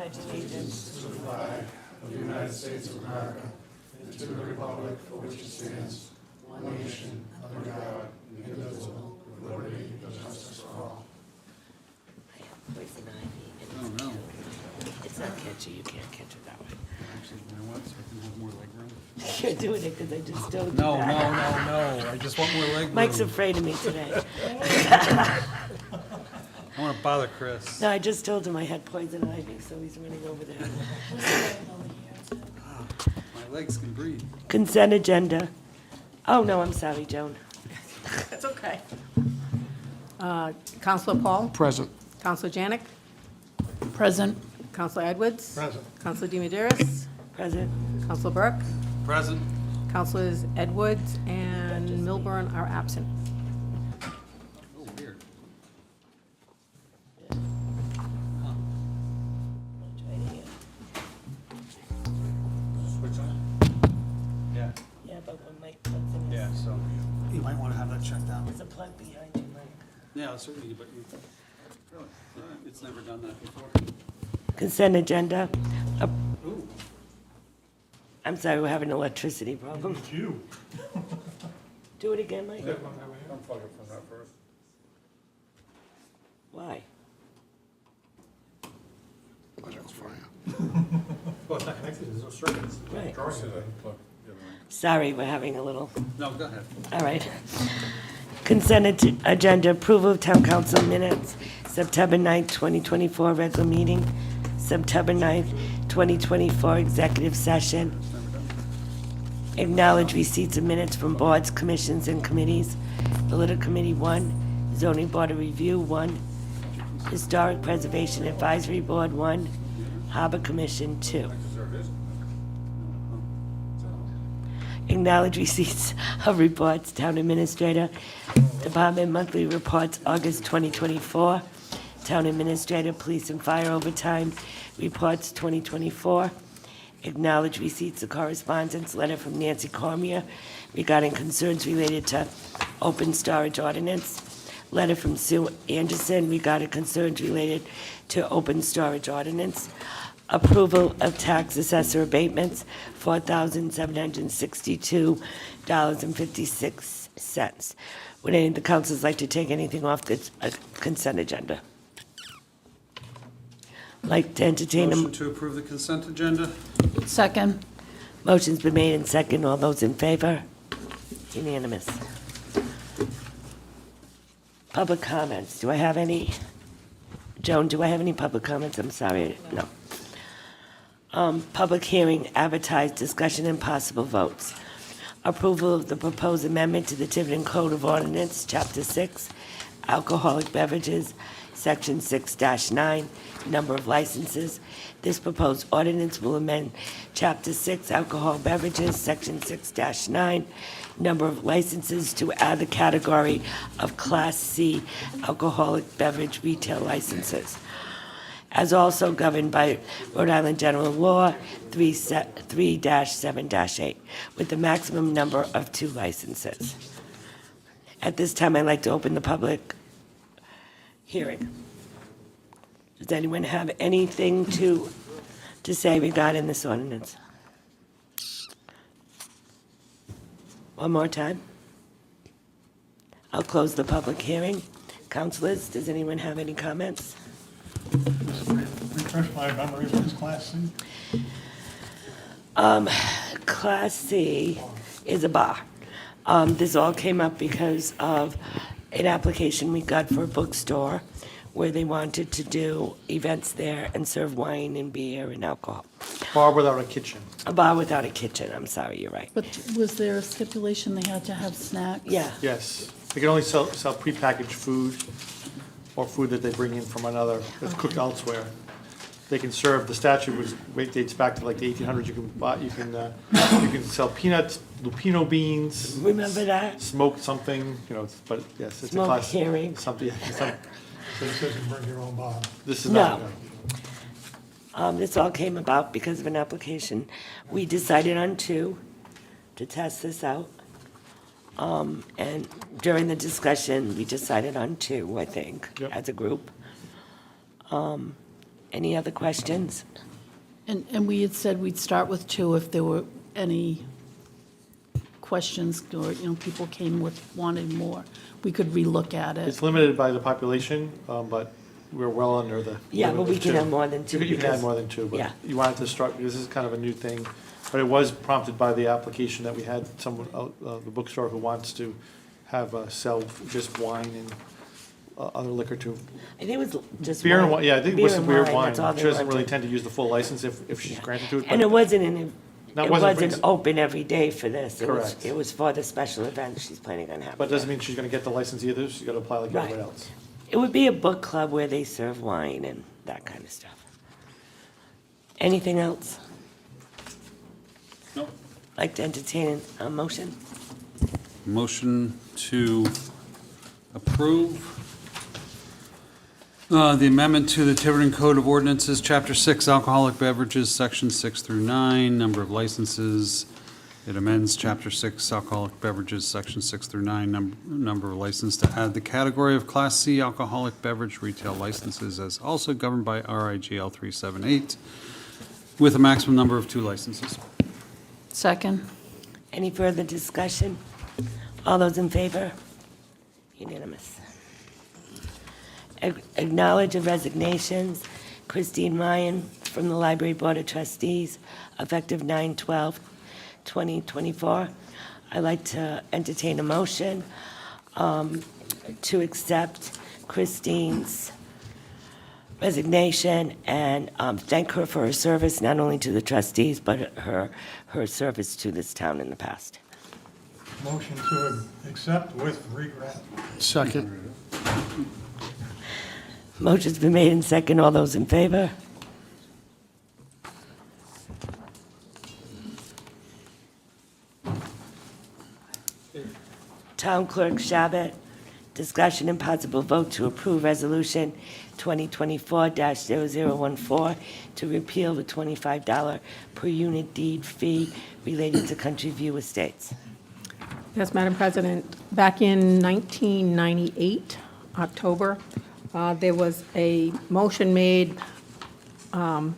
pledge allegiance to the flag of the United States of America and to the republic for which it stands, one nation, under God, indivisible, with liberty and justice for all. I have poison ivy. Oh, no. It's not catchy. You can't catch it that way. Actually, you know what, so I can have more leg room? You're doing it because I just told you No, that. I just want more leg room. Mike's afraid of me today. I want to bother Chris. No, I just told him I had poison ivy, so he's running over there. My legs can breathe. Consent agenda. Oh, no, I'm sorry, Joan. That's okay. Councilor Paul? Present. Councilor Janik? Present. Councilor Edwards? Present. Councilor DeMedeiros? Present. Councilor Burk? Present. Councilors Edwards and Milburn are absent. Oh, weird. Switch on? Yeah, Yeah, but when Mike plugs in, yeah, so, You might want to have that checked out. there's a plug behind you, Mike. yeah, certainly, but you, really, it's never done that before. Consent agenda. Ooh. I'm sorry, we're having an electricity problem. You. Do it again, Mike. Unplug it from that first. Why? That's fine. Well, it's not connected, there's no circuits. Right. Drawing it. Sorry, we're having a little, No, go ahead. all right. Consent agenda, approval of town council minutes, September 9th, 2024, regular meeting, September 9th, 2024, executive session. Acknowledge receipts of minutes from boards, commissions, and committees. Political Committee 1, Zoning Board of Review 1, Historic Preservation Advisory Board 1, Harbor Commission 2. Acknowledge receipts of reports, Town Administrator, Department Monthly Reports, August 2024, Town Administrator, Police and Fire Overtime Reports 2024. Acknowledge receipts of correspondence, letter from Nancy Cormier regarding concerns related to open storage ordinance, letter from Sue Anderson regarding concerns related to open storage ordinance, approval of tax assessor abatements, $4,762.56. Would any of the councils like to take anything off the consent agenda? Like to entertain a Motion to approve the consent agenda? Second. motion's been made and second. All those in favor? Unanimous. Public comments. Do I have any? Joan, do I have any public comments? I'm sorry. No. Public hearing, advertised, discussion, and possible votes. Approval of the proposed amendment to the Tiverton Code of Ordinance, Chapter 6, Alcoholic Beverages, Section 6-9, number of licenses. This proposed ordinance will amend Chapter 6, Alcohol Beverages, Section 6-9, number of licenses to add the category of Class C alcoholic beverage retail licenses, as also governed by Rhode Island General Law 3-7-8, with the maximum number of 2 licenses. At this time, I'd like to open the public hearing. Does anyone have anything to say regarding this ordinance? One more time. I'll close the public hearing. Councilors, does anyone have any comments? Refresh my memory, what is Class C? Class C is a bar. This all came up because of an application we got for a bookstore where they wanted to do events there and serve wine and beer and alcohol. Bar without a kitchen. A bar without a kitchen, I'm sorry, you're right. But was there a stipulation they had to have snacks? Yeah, Yes. They can only sell prepackaged food or food that they bring in from another, that's cooked elsewhere. They can serve, the statute dates back to like the 1800s. You can sell peanuts, lupino beans, remember that? smoked something, but yes, it's a Smoked class. herring. Something, So this doesn't bring your own bar. this is No. not. This all came about because of an application. We decided on 2 to test this out. And during the discussion, we decided on 2, I think, Yep. as a group. Any other questions? And we had said we'd start with 2 if there were any questions or, people came with wanting more. We could relook at it. It's limited by the population, but we're well under the. Yeah, but limit we of can 2. have more than 2. You can add because- more than 2, but Yeah. you wanted to start, because this is kind of a new thing. But it was prompted by the application that we had someone, the bookstore who wants to have, sell just wine and other liquor too. I think it was just Beer and wine. wine, yeah, I think it Beer was some and weird wine, wine. that's all She they doesn't really wanted. tend to use the full license if she's granted to it. And it but wasn't in, That it wasn't wasn't for- open every day for this. Correct. It was for the special event she's planning on having. But it doesn't mean she's gonna get the license either, she's gotta apply like Right. everybody else. It would be a book club where they serve wine and that kind of stuff. Anything else? Nope. Like to entertain a motion? Motion to approve the amendment to the Tiverton Code of Ordinances, Chapter 6, Alcoholic Beverages, Section 6 through 9, number of licenses. It amends Chapter 6, Alcoholic Beverages, Section 6 through 9, number of licenses to add the category of Class C alcoholic beverage retail licenses as also governed by RIGL 378, with a maximum number of 2 licenses. Second. Any further discussion? All those in favor? Unanimous. Acknowledge of resignations. Christine Ryan from the Library Board of Trustees, effective 9/12/2024. I'd like to entertain a motion to accept Christine's resignation and thank her for her service, not only to the trustees, but her service to this town in the past. Motion to accept with regret. Second. Motion's been made and second. All those in favor? Town Clerk Chabot, discussion and possible vote to approve Resolution 2024-0014 to repeal the $25 per unit deed fee related to Countryview Estates. Yes, Madam President, back in 1998, October, there was a motion made by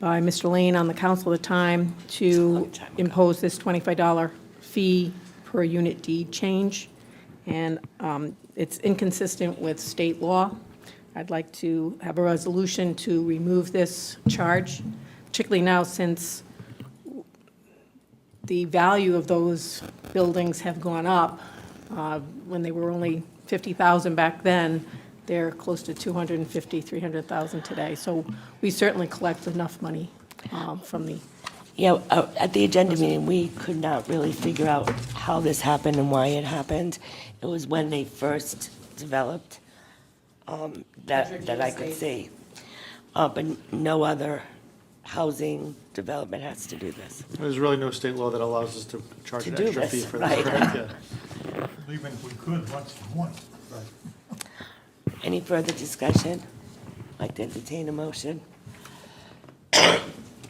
Mr. Lane on the council at the time to impose this $25 fee per unit deed change, and it's inconsistent with state law. I'd like to have a resolution to remove this charge, particularly now since the value of those buildings have gone up. When they were only 50,000 back then, they're close to 250, 300,000 today. So we certainly collect enough money from the, Yeah, at the agenda meeting, we could not really figure out how this happened and why it happened. It was when they first developed that I could see. But no other housing development has to do this. There's really no state law that allows us to charge To an do extra this, fee for right. this, correct? Yeah. Even if we could, what's the point? Any further discussion? Like to entertain a motion?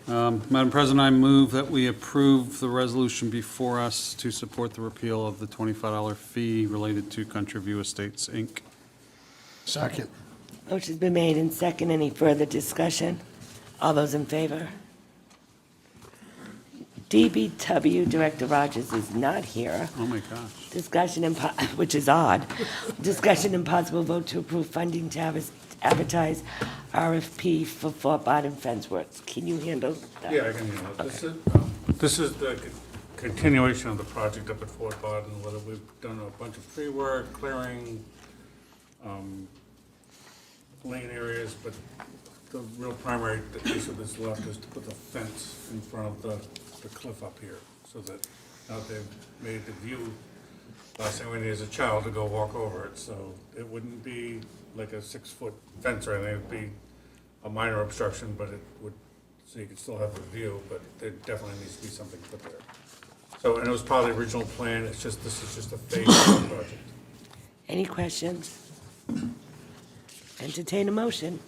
Madam President, I move that we approve the resolution before us to support the repeal of the $25 fee related to Countryview Estates, Inc. Second. Motion's been made and second. Any further discussion? All those in favor? DPW Director Rogers is not here. Oh, my gosh. Discussion and, which is odd. Discussion and possible vote to approve funding to advertise RFP for Fort Barton fence works. Can you handle that? Yeah, I can handle it. This is the continuation of the project up at Fort Barton, whether we've done a bunch of tree work, clearing, lane areas, but the real primary issue that's left is to put the fence in front of the cliff up here, so that now they've made the view, last thing we need is a child to go walk over it, so it wouldn't be like a 6-foot fence or anything, it'd be a minor obstruction, but it would, so you could still have the view, but there definitely needs to be something put there. So, and it was part of the original plan, it's just, this is just a phase of the project. Any questions? Entertain a motion.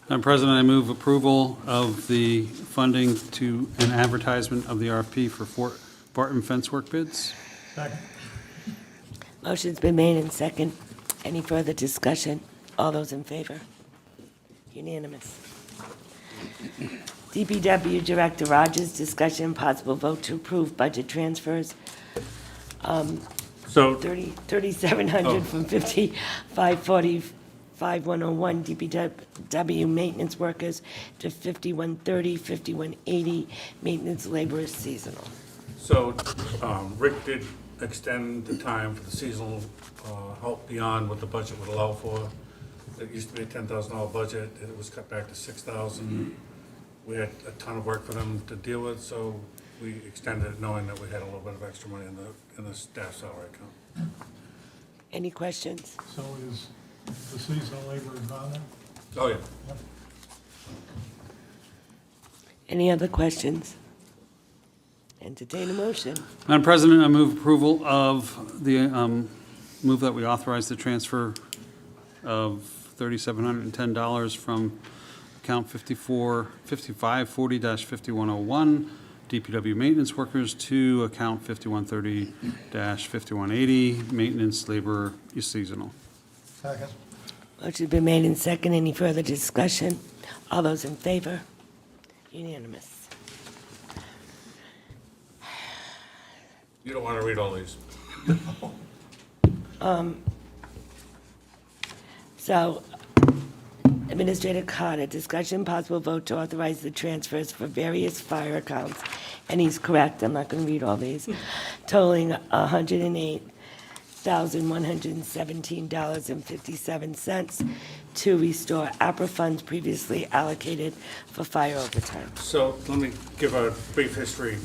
Madam President, I move approval of the funding to an advertisement of the RFP for Fort Barton fence work bids. Second. Motion's been made and second. Any further discussion? All those in favor? Unanimous. DPW Director Rogers, discussion and possible vote to approve budget transfers, So, 3,700 from 5545,101 DPW maintenance workers to 5130, 5180 maintenance laborers seasonal. so Rick did extend the time for the seasonal help beyond what the budget would allow for. It used to be a $10,000 budget, and it was cut back to $6,000. We had a ton of work for them to deal with, so we extended it knowing that we had a little bit of extra money in the staff salary account. Any questions? So is the seasonal labor on there? Oh, yeah. Any other questions? Entertain a motion. Madam President, I move approval of the, move that we authorize the transfer of $3,710 from account 5540-5101, DPW maintenance workers, to account 5130-5180, maintenance labor seasonal. Second. Motion been made in second. Any further discussion? All those in favor? Unanimous. You don't want to read all these. So, Administrator Cotta, discussion possible vote to authorize the transfers for various fire accounts, and he's correct, I'm not going to read all these, totaling $108,117.57 to restore ARPA funds previously allocated for fire overtime. So let me give a brief history.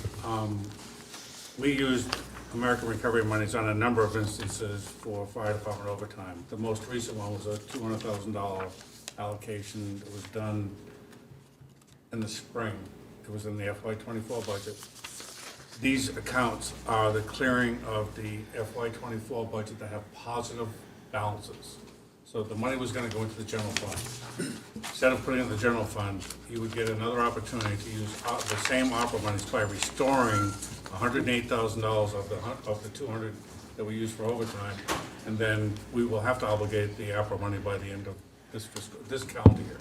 We used American Recovery monies on a number of instances for fire department overtime. The most recent one was a $200,000 allocation that was done in the spring. It was in the FY24 budget. These accounts are the clearing of the FY24 budget that have positive balances. So the money was gonna go into the general fund. Instead of putting it in the general fund, you would get another opportunity to use the same ARPA monies by restoring $108,000 of the 200 that we use for overtime. And then we will have to obligate the ARPA money by the end of this calendar year.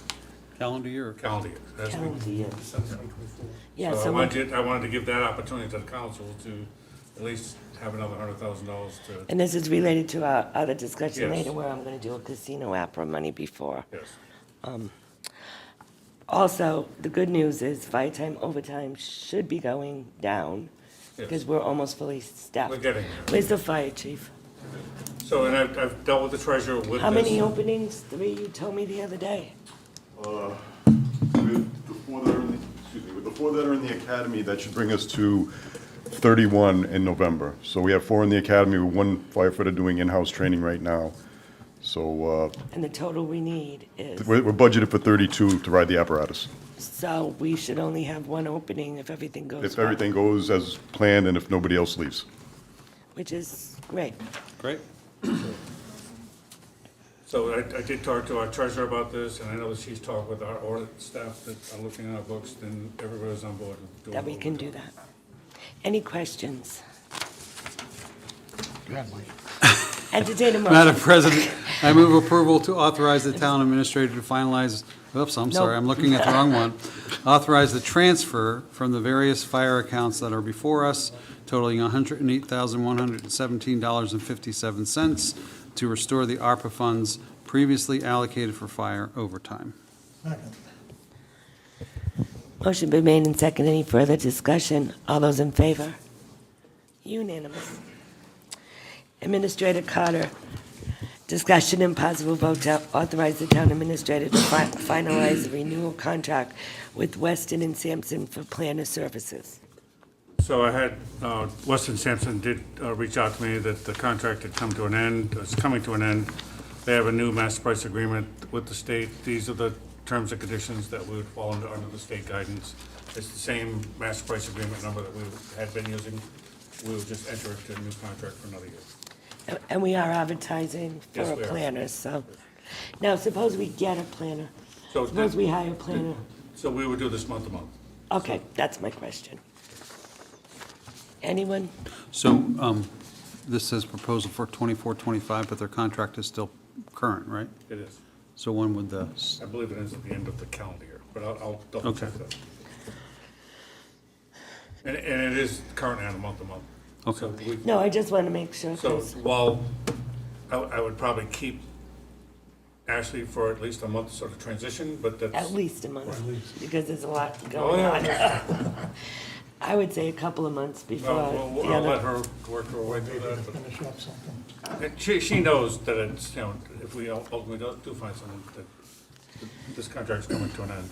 Calendar year? Calendar year. That's what- Calendar year. Yeah, So I so wanted to give that opportunity to the council to at least have another $100,000 to, and this is related to our other discussion Yes. later where I'm going to do a casino APRA money before. yes. Also, the good news is fire time overtime should be going down because Yes. we're almost fully staffed. We're getting there. Where's the fire chief? So, and I've dealt with the treasurer with this. How many openings? 3, you told me the other day. With the 4 that are in the, with the 4 that are in the academy, that should bring us to 31 in November. So we have 4 in the academy, with 1 firefighter doing in-house training right now. So And the total we need is, we're budgeted for 32 to ride the apparatus. so we should only have 1 opening if everything goes well. If everything goes as planned and if nobody else leaves. Which is great. Great. So I did talk to our treasurer about this, and I know that she's talked with our audit staff that are looking at our books, and everybody's on board with doing That we can do that. Any questions? Entertain a Madam motion. President, I move approval to authorize the town administrator to finalize, oops, I'm sorry, I'm looking at the wrong one. Authorize the transfer from the various fire accounts that are before us totaling $108,117.57 to restore the ARPA funds previously allocated for fire overtime. Second. Motion been made and second. Any further discussion? All those in favor? Unanimous. Administrator Cotta, discussion and possible vote to authorize the town administrator to finalize the renewal contract with Weston and Sampson for planner services. So I had, Weston Sampson did reach out to me that the contract had come to an end, it's coming to an end. They have a new master price agreement with the state. These are the terms and conditions that we would fall under the state guidance. It's the same master price agreement number that we had been using. We would just enter into a new contract for another year. And we are advertising for Yes, a we are. planner, so. Now, suppose we get a planner. So Suppose we hire a planner. So we would do this month to month. Okay, that's my question. Anyone? So this says proposal for 24-25, but their contract is still current, right? It is. So when would the, I believe it ends at the end of the calendar year, but I'll double check Okay. that. And it is currently on a month-to-month. Okay. So we- No, I just want to make sure. So 'cause- while I would probably keep Ashley for at least a month sort of transition, but that's. At least a month, because there's a lot Oh, going on. yeah. I would say a couple of months before Well, the I'll let other. her work her way through that, but Finish up something. and she knows that it's, you know, if we ultimately do find someone, that this contract's coming to an end.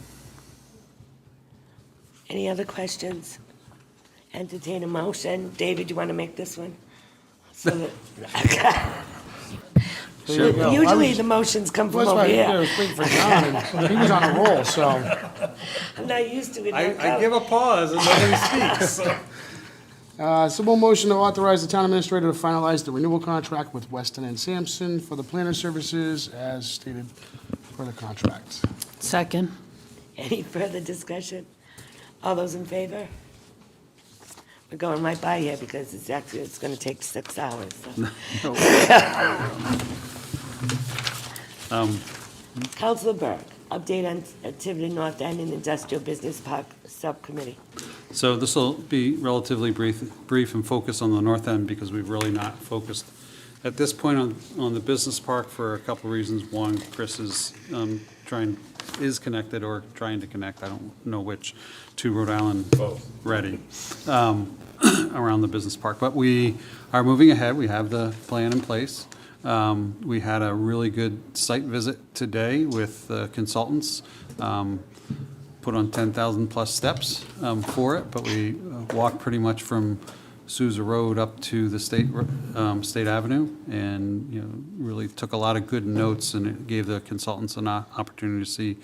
Any other questions? Entertain a motion. David, you want to make this one? So that- There you go. Usually the motions come from That's over why I here. was waiting for John, and he was on a roll, so. I'm not used to it. I give a pause and nobody speaks. Simple motion to authorize the town administrator to finalize the renewal contract with Weston and Sampson for the planner services as stated for the contract. Second. Any further discussion? All those in favor? We're going right by here because it's going to take 6 hours. so. Councilor Burk, update on Tiverton North End and Industrial Business Park Subcommittee. So this will be relatively brief and focus on the north end because we've really not focused at this point on the business park for a couple of reasons. One, Chris is connected or trying to connect, I don't know which, to Rhode Island Ready around the business park. But we are moving ahead. We have the plan in place. We had a really good site visit today with consultants. Put on 10,000 plus steps for it, but we walked pretty much from Sousa Road up to the State Avenue, and really took a lot of good notes, and it gave the consultants an opportunity to see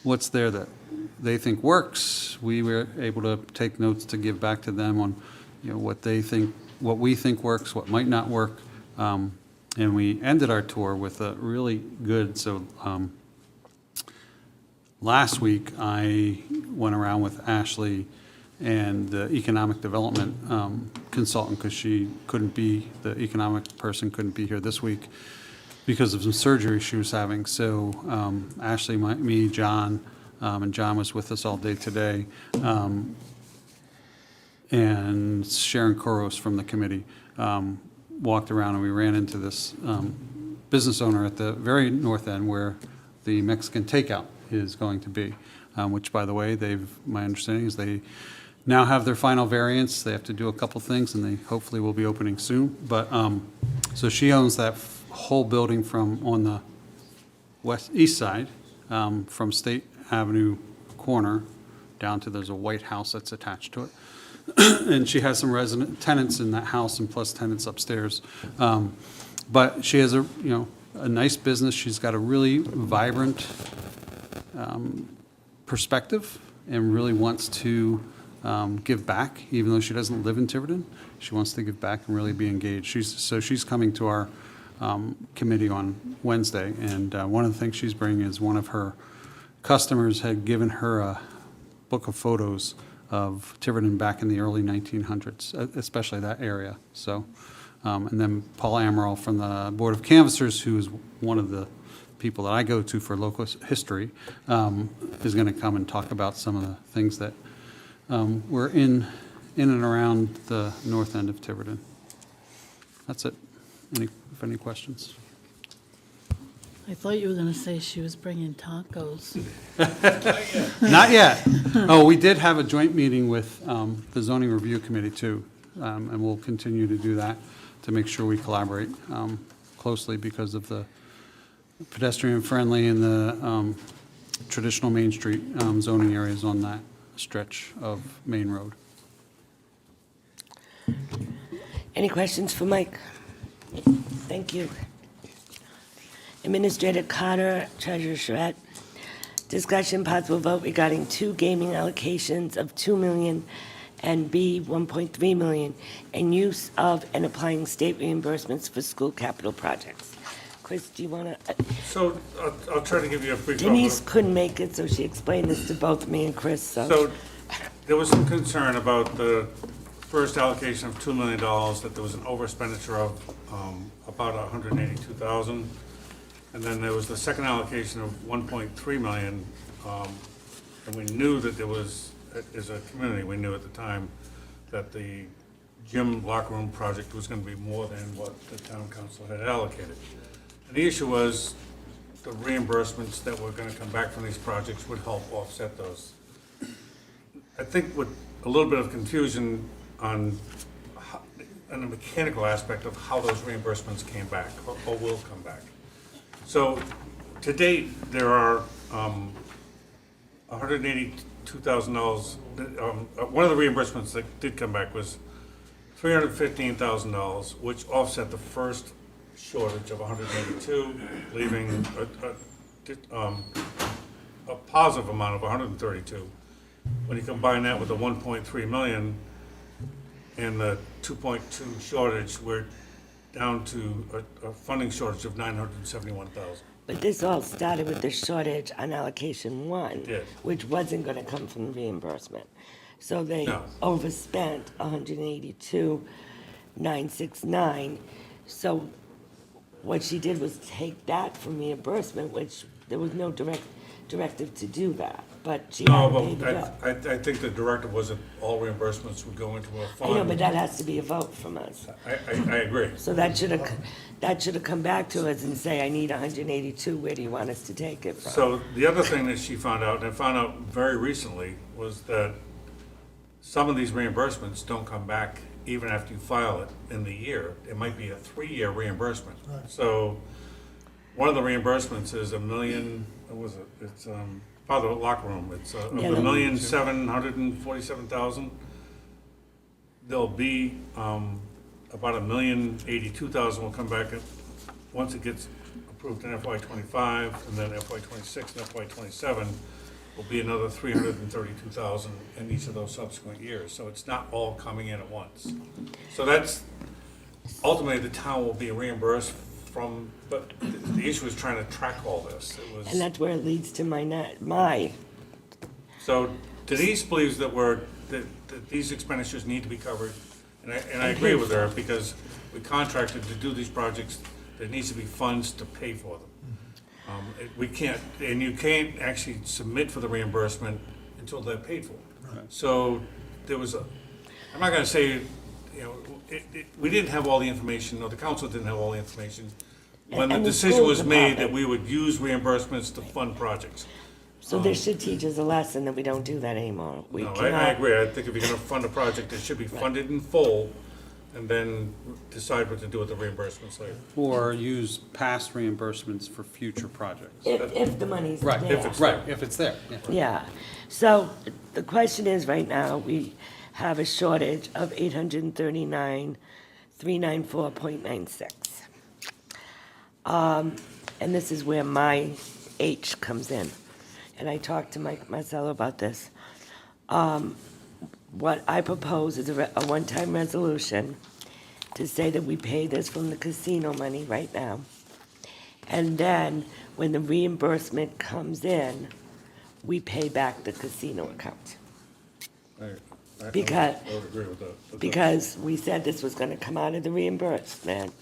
what's there that they think works. We were able to take notes to give back to them on what they think, what we think works, what might not work, and we ended our tour with a really good. Last week, I went around with Ashley and the economic development consultant, because the economic person couldn't be here this week because of some surgery she was having. So Ashley, me, John, and John was with us all day today, and Sharon Koros from the committee walked around, and we ran into this business owner at the very north end where the Mexican takeout is going to be, which, by the way, my understanding is they now have their final variants. They have to do a couple things, and they hopefully will be opening soon. But so she owns that whole building from on the east side, from State Avenue corner down to, there's a white house that's attached to it. And she has some tenants in that house, and plus tenants upstairs. But she has a nice business. She's got a really vibrant perspective, and really wants to give back, even though she doesn't live in Tiverton. She wants to give back and really be engaged. She's coming to our committee on Wednesday, and one of the things she's bringing is one of her customers had given her a book of photos of Tiverton back in the early 1900s, especially that area. So, and then Paul Amaral from the Board of Canvassers, who is one of the people that I go to for local history, is going to come and talk about some of the things that were in and around the north end of Tiverton. That's it. Any questions? I thought you were going to say she was bringing tacos. Not yet. Oh, we did have a joint meeting with the zoning review committee too, and we'll continue to do that to make sure we collaborate closely because of the pedestrian friendly and the traditional Main Street zoning areas on that stretch of Main Road. Any questions for Mike? Thank you. Administrator Cotta, Treasurer Saurette. Discussion possible vote regarding 2 gaming allocations of $2 million and B, $1.3 million, and use of and applying state reimbursements for school capital projects. Chris, do you want to? So I'll try to give you a brief. Denise couldn't make it, so she explained this to both me and Chris, So there was some concern about the first allocation of $2 million, that there was an overexpenditure of about $182,000. And then there was the second allocation of 1.3 million, and we knew that there was, as a community, we knew at the time that the gym locker room project was gonna be more than what the town council had allocated. And the issue was the reimbursements that were gonna come back from these projects would help offset those. I think with a little bit of confusion on the mechanical aspect of how those reimbursements came back or will come back. So, to date, there are $182,000. One of the reimbursements that did come back was $315,000, which offset the first shortage of 182, leaving a positive amount of 132. When you combine that with the 1.3 million and the 2.2 shortage, we're down to a funding shortage of 971,000. But this all started with the shortage on allocation one, Yes. which wasn't gonna come from reimbursement. So they No. overspent 182,969. So what she did was take that from reimbursement, which there was no directive to do that, but she No, had to pay the bill. but I think the directive was that all reimbursements would go into a fund. I know, but that has to be a vote from us. I agree. So that should have come back to us and say, I need 182, where do you want us to take it from? So the other thing that she found out, and I found out very recently, was that some of these reimbursements don't come back even after you file it in the year. It might be a 3-year reimbursement. So one of the reimbursements is $1 million, what was it? It's part of the locker room. It's Yeah, $1,747,000. There'll be about $1,082,000 will come back once it gets approved in FY '25, and then FY '26 and FY '27 will be another $332,000 in each of those subsequent years. So it's not all coming in at once. So that's, ultimately, the town will be reimbursed from, but the issue is trying to track all this. It was. And that's where it leads to my So Denise believes that that these expenditures need to be covered, and I agree with her, because we contracted to do these projects, there needs to be funds to pay for them. We can't, and you can't actually submit for the reimbursement until they're paid for. So there was I'm not gonna say, we didn't have all the information, or the council didn't have all the information when the And the decision school was made that department. we would use reimbursements to fund projects. So this should teach us a lesson that we don't do that anymore. We No, I cannot- agree. I think if you're gonna fund a project, it should be funded in full, and then decide what to do with the reimbursements later. Or use past reimbursements for future projects. If the money's there. If it's there, yeah. Yeah, so the question is, right now, we have a shortage of 839,394.96. And this is where my H comes in. And I talked to Mike Marcello about this. What I propose is a one-time resolution to say that we pay this from the casino money right now. And then, when the reimbursement comes in, we pay back the casino account. Because- I would agree with that. Because we said this was gonna come out of the reimbursement.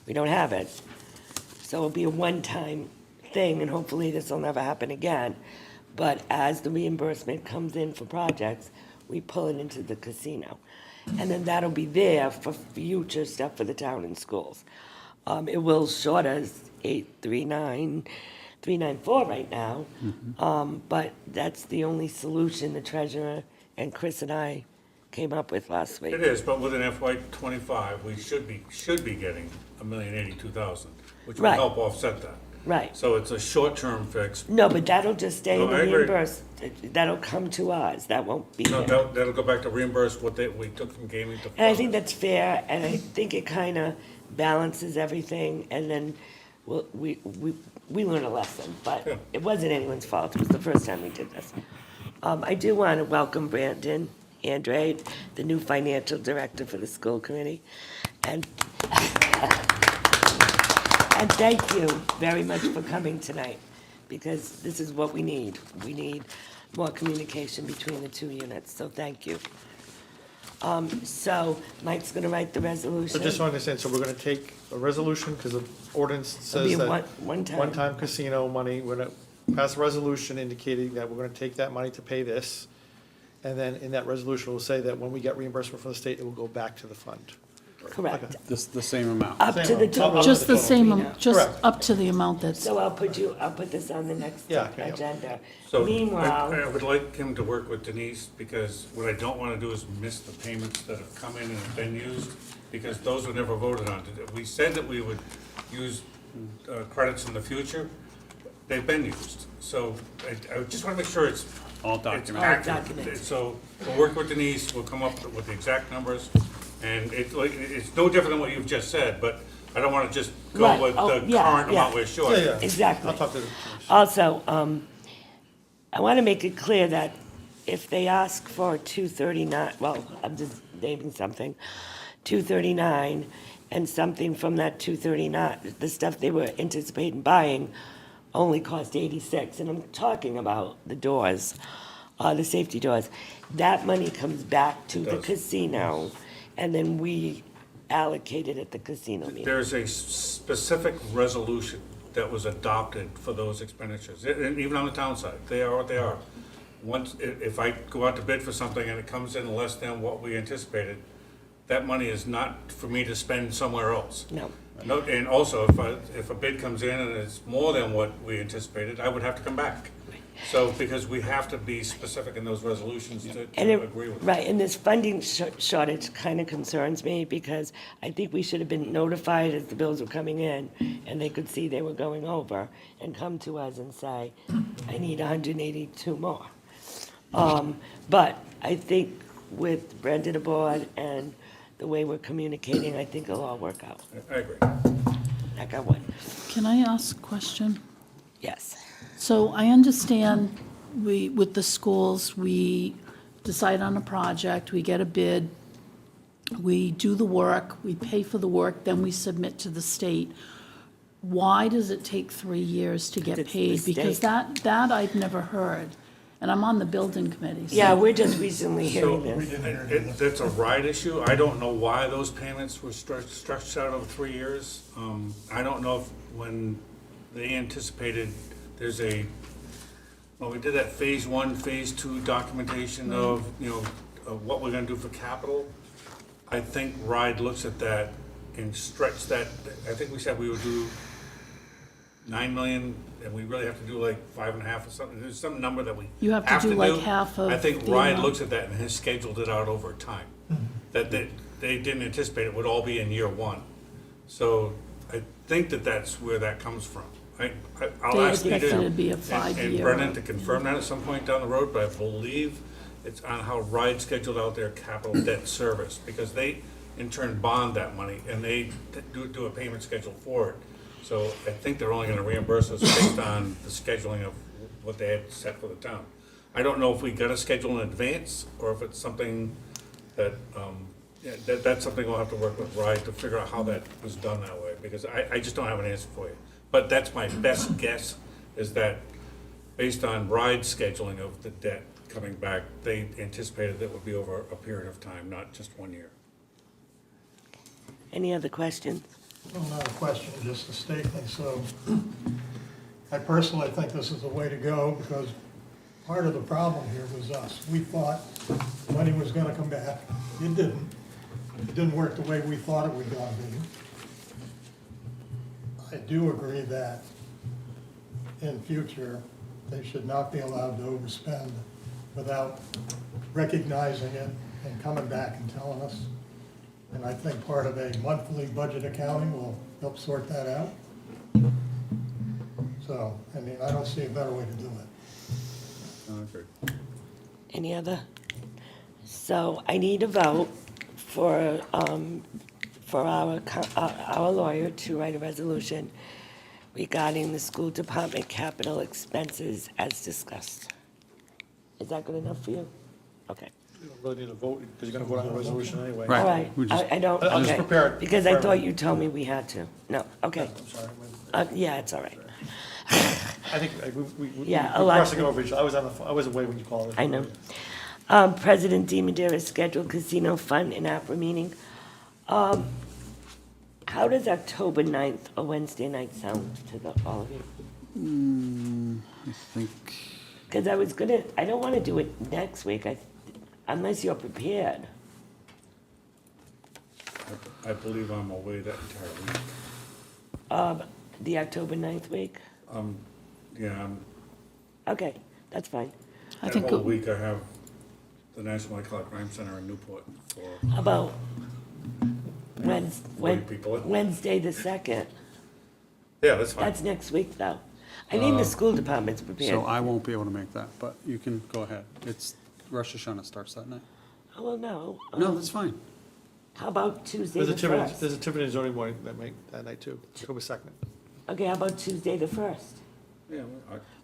We don't have it. So it'll be a one-time thing, and hopefully this will never happen again. But as the reimbursement comes in for projects, we pull it into the casino. And then that'll be there for future stuff for the town and schools. It will short us 839,394 right now. But that's the only solution the treasurer and Chris and I came up with last week. It is, but within FY '25, we should be getting $1,082,000, which would Right. help offset that. Right. So it's a short-term fix. No, but that'll just stay in No, the I agree. reimburse, that'll come to us, that won't be No, there. that'll go back to reimburse what we took from gaming to. And I think that's fair, and I think it kind of balances everything, and then we learn a lesson, but Yeah. it wasn't anyone's fault, it was the first time we did this. I do want to welcome Brandon Andrade, the new financial director for the school committee, and and thank you very much for coming tonight, because this is what we need. We need more communication between the two units, so thank you. So Mike's gonna write the So resolution. just so I understand, so we're gonna take a resolution, because the ordinance It'll be says that one time. one-time casino money, we're gonna pass a resolution indicating that we're gonna take that money to pay this. And then in that resolution, we'll say that when we get reimbursement from the state, it will go back to the fund. Correct. The same amount. Up to the Same amount. total. Just the same, Yeah. just Correct. up to the amount that's, So I'll put this on the next Yeah, okay, yeah. agenda. So Meanwhile, I would like him to work with Denise, because what I don't want to do is miss the payments that have come in and have been used, because those were never voted on. We said that we would use credits in the future. They've been used. So I just want to make sure it's All it's documented. accurate. documented. So we'll work with Denise, we'll come up with the exact numbers, and it's no different than what you've just said, but I don't want to just go Right. with Oh, the yeah, current yeah. amount we're short. Yeah, yeah. Exactly. I'll talk to the. also, I want to make it clear that if they ask for 239, well, I'm just naming something, 239, and something from that 239, the stuff they were anticipating buying only cost 86, and I'm talking about the doors, the safety doors, that money comes back to the does. casino, and then we allocate it at the casino meeting. There's a specific resolution that was adopted for those expenditures, and even on the town side, they are what they are. Once, if I go out to bid for something and it comes in less than what we anticipated, that money is not for me to spend somewhere else. No. No, and also, if a bid comes in and it's more than what we anticipated, I would have to come back. So, because we have to be specific in those resolutions to And agree with. right, and this funding shortage kind of concerns me, because I think we should have been notified as the bills were coming in, and they could see they were going over, and come to us and say, I need 182 more. But I think with Brendan aboard and the way we're communicating, I think it'll all work out. I agree. I got one, can I ask a question? yes. So I understand with the schools, we decide on a project, we get a bid, we do the work, we pay for the work, then we submit to the state. Why does it take 3 years to get It's the paid? Because state. that I've never heard, and I'm on the building committee. so- Yeah, we're just recently So, hearing this. that's a right issue. I don't know why those payments were stretched out over 3 years. I don't know if when they anticipated, there's well, we did that phase 1, phase 2 documentation of, of what we're gonna do for capital. I think RIDE looks at that and stretch that, I think we said we would do 9 million, and we really have to do like 5.5 or something. There's some number that we You have to do like half of I think the RIDE amount. looks at that and has scheduled it out over time. That they didn't anticipate it would all be in year 1. So I think that's where that comes from. I'll They ask Peter expected it to be a and 5-year. Brendan to confirm that at some point down the road, but I believe it's on how RIDE scheduled out their capital debt service, because they in turn bond that money, and they do a payment schedule for it. So I think they're only gonna reimburse us based on the scheduling of what they had set for the town. I don't know if we got a schedule in advance, or if it's something that, that's something we'll have to work with RIDE to figure out how that was done that way, because I just don't have an answer for you. But that's my best guess, is that based on RIDE's scheduling of the debt coming back, they anticipated that would be over a period of time, not just 1 year. Any other questions? Well, not a question, just a statement. So I personally think this is the way to go, because part of the problem here was us. We thought money was gonna come back. It didn't. It didn't work the way we thought it would gonna be. I do agree that in future, they should not be allowed to overspend without recognizing it and coming back and telling us. And I think part of a monthly budget accounting will help sort that out. So, I mean, I don't see a better way to do it. Any other? So I need a vote for our lawyer to write a resolution regarding the school department capital expenses as discussed. Is that good enough for you? Okay. You don't really need a vote, because you're gonna vote on the resolution anyway. Right. All right, we just- I don't, I'll just okay. prepare it Because I for thought everyone. you told me we had to. No, okay. I'm sorry. Yeah, it's all right. I think we Yeah, a we're lot- crossing over each, I was away when you called it. I know. President DeMedeiros scheduled casino fund and ARPA meeting. How does October 9th, a Wednesday night, sound to all of you? I think, Because I don't want to do it next week, unless you're prepared. I believe I'm away that entire week. The October 9th week? Yeah, Okay, that's fine. I that think, whole week I have the National Iconic Crime Center in Newport for How about 40 people. Wednesday the 2nd? Yeah, that's fine. That's next week, though. I need the school department's prepared. so I won't be able to make that, but you can go ahead. It's, Rosh Hashanah starts that night. Oh, well, no. No, that's fine. How about Tuesday There's the a Tiverton, 1st? there's a Tiverton zoning morning that night too, October 2nd. Okay, how about Tuesday the 1st? Yeah,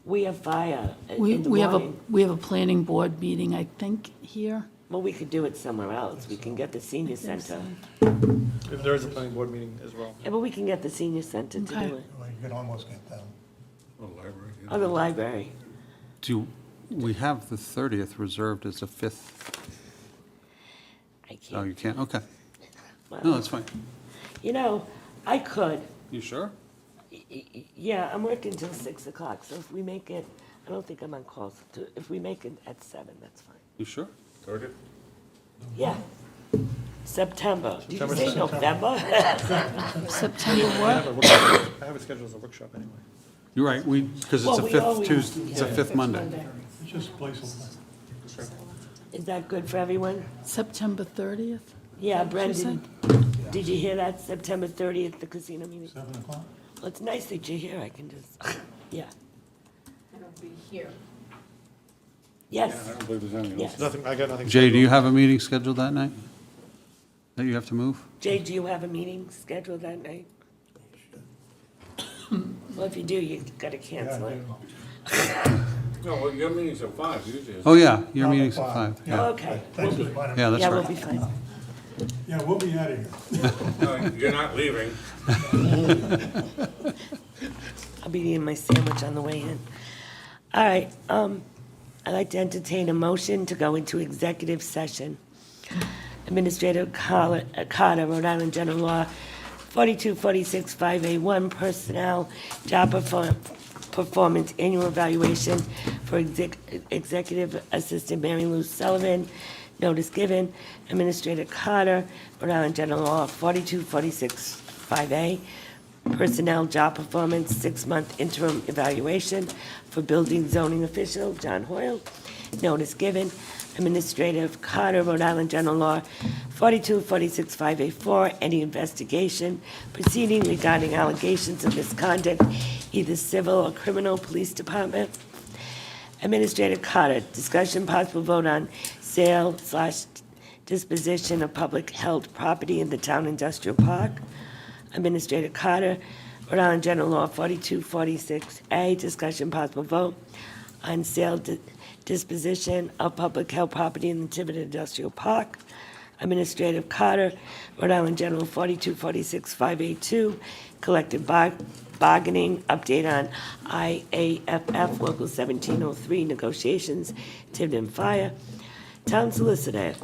We have fire we in the we have a, morning. we have a planning board meeting, I think, here. Well, we could do it somewhere else. We can get the senior center. If there is a planning board meeting as well. Yeah, but we can get the senior center to Okay. do it. Well, you can almost get them. oh, library. yeah. Or the library. We have the 30th reserved as a 5th. I Oh, can't. you can't? Okay. No, Well, that's fine. you know, I could. You sure? Yeah, I'm working till 6 o'clock, so if we make it, I don't think I'm on call. If we make it at 7, that's fine. You sure? 30th? Yeah. September. Did you say September. November? September I what? have a workshop. I have it scheduled as a workshop anyway. You're right, because it's Well, a we 5th always- Tuesday, it's a 5th Monday. It's just a placeholder. Is that good for everyone? September 30th? Yeah, Is that what you Brendan, did you hear that? September 30th, the casino meeting? 7 o'clock? Well, it's nice that you're here. I can just, yeah. And it'll be here. Yeah, I Yes, don't believe there's anything else. yes. Nothing, I got nothing. Jay, do you scheduled. have a meeting scheduled that night? That you have to move? Jay, do you have a meeting scheduled that night? Well, if you do, you gotta cancel it. No, well, your meeting's at 5 usually. Oh, yeah, your Not at meeting's at 5. 5. Yeah. Yeah, Okay. Thanks for reminding me. yeah, that's Yeah, we'll right. be fine. Yeah, we'll be out of here. No, you're not leaving. I'll be eating my sandwich on the way in. All right, I'd like to entertain a motion to go into executive session. Administrator Cotta, Rhode Island General Law, 42465A1, Personnel, Job Performance Annual Evaluation for Executive Assistant Mary Lou Sullivan. Notice given. Administrator Cotta, Rhode Island General Law, 42465A, Personnel Job Performance 6-month Interim Evaluation for Building Zoning Official, John Hoyle. Notice given. Administrative Cotta, Rhode Island General Law, 42465A4, any investigation proceeding regarding allegations of misconduct, either civil or criminal, Police Department. Administrative Cotta, discussion possible vote on sale/disposition of public held property in the town industrial park. Administrator Cotta, Rhode Island General Law 4246A, discussion possible vote on sale disposition of public held property in the Tiverton Industrial Park. Administrative Cotta, Rhode Island General 42465A2, collective bargaining, update on IAFF Local 1703 negotiations, Tiverton Fire. Town Solicitor,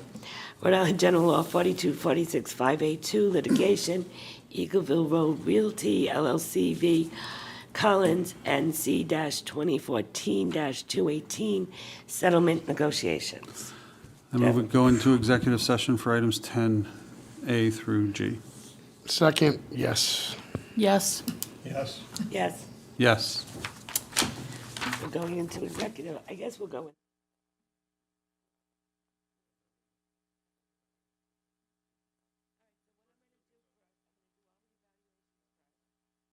Rhode Island General Law 42465A2, litigation, Eagleville Road Realty, LLC v. Collins, NC-2014-218, settlement negotiations. I move we go into executive session for items 10A through G. Second, yes. Yes. Yes. Yes, Yes. we're going into executive. I guess we'll go in.